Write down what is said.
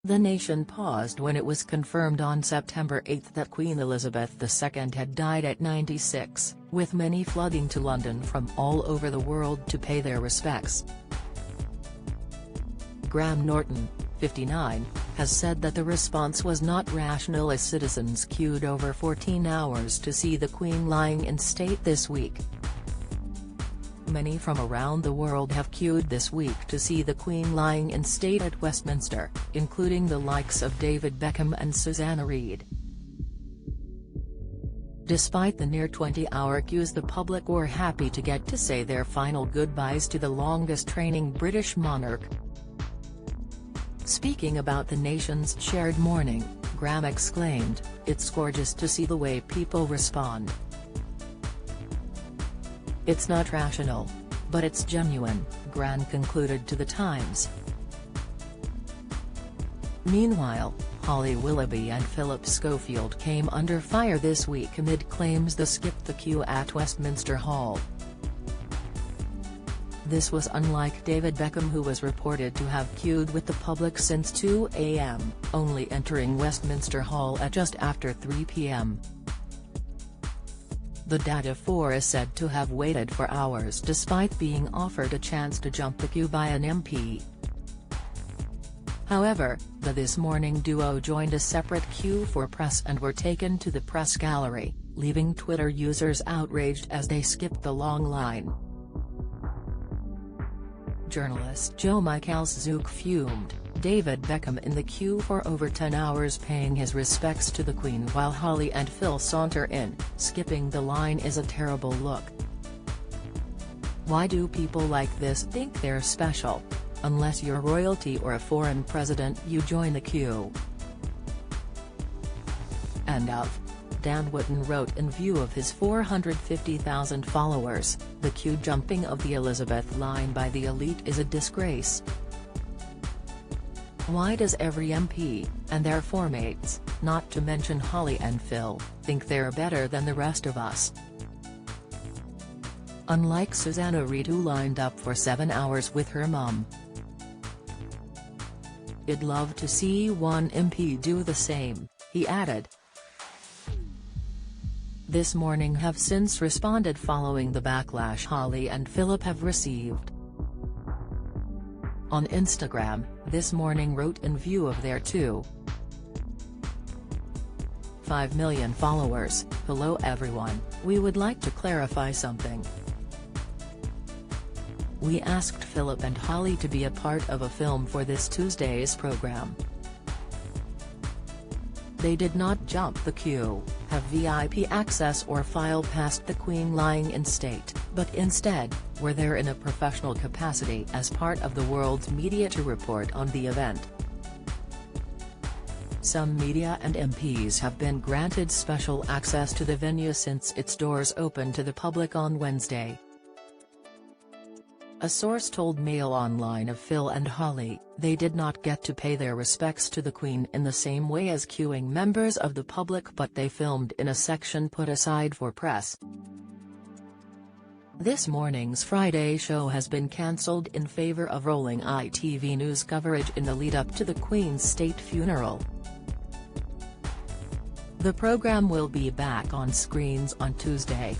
The nation paused when it was confirmed on September 8 that Queen Elizabeth II had died at 96, with many flooding to London from all over the world to pay their respects. Norton, 59, has said that the response was not rational as citizens queued over 14 hours to see the Queen lying in state this week. Many from around the world have queued this week to see the Queen lying in state at Westminster, including the likes of David Beckham and Susanna Reid. Despite the near 20-hour queues, the public were happy to get to say their final goodbyes to the longest-reigning British monarch. Speaking about the nation's shared mourning, Graham exclaimed, "It's gorgeous to see the way people respond. It's not rational, but it's genuine," Graham concluded to The Times. Meanwhile, Holly Willoughby and Philip Schofield came under fire this week amid claims they skipped the queue at Westminster Hall. This was unlike David Beckham, who was reported to have queued with the public since 2 a.m., only entering Westminster Hall at just after 3 p.m. The Data 4 is said to have waited for hours despite being offered a chance to jump the queue by an MP. However, the This Morning duo joined a separate queue for press and were taken to the press gallery, leaving Twitter users outraged as they skipped the long line. Journalist Joe Michaelszuk fumed, "David Beckham in the queue for over 10 hours paying his respects to the Queen while Holly and Phil saunter in, skipping the line is a terrible look. Why do people like this think they're special? Unless you're royalty or a foreign president, you join the queue." End of. Dan Wootton wrote. In view of his 450,000 followers, the queue jumping of the Elizabeth line by the elite is a disgrace. Why does every MP, and their four mates, not to mention Holly and Phil, think they're better than the rest of us? Unlike Susanna Reid, who lined up for 7 hours with her mum. "I'd love to see one MP do the same," he added. This Morning have since responded following the backlash Holly and Philip have received. On Instagram, This Morning wrote, "In view of their 2.5 million followers, hello everyone, we would like to clarify something. We asked Philip and Holly to be a part of a film for this Tuesday's program. They did not jump the queue, have VIP access or file past the Queen lying in state, but instead, were there in a professional capacity as part of the world's media to report on the event. Some media and MPs have been granted special access to the venue since its doors opened to the public on Wednesday." A source told Mail Online of Phil and Holly, "They did not get to pay their respects to the Queen in the same way as queuing members of the public, but they filmed in a section put aside for press." This Morning's Friday show has been cancelled in favour of rolling ITV News coverage in the lead-up to the Queen's state funeral. The programme will be back on screens on Tuesday.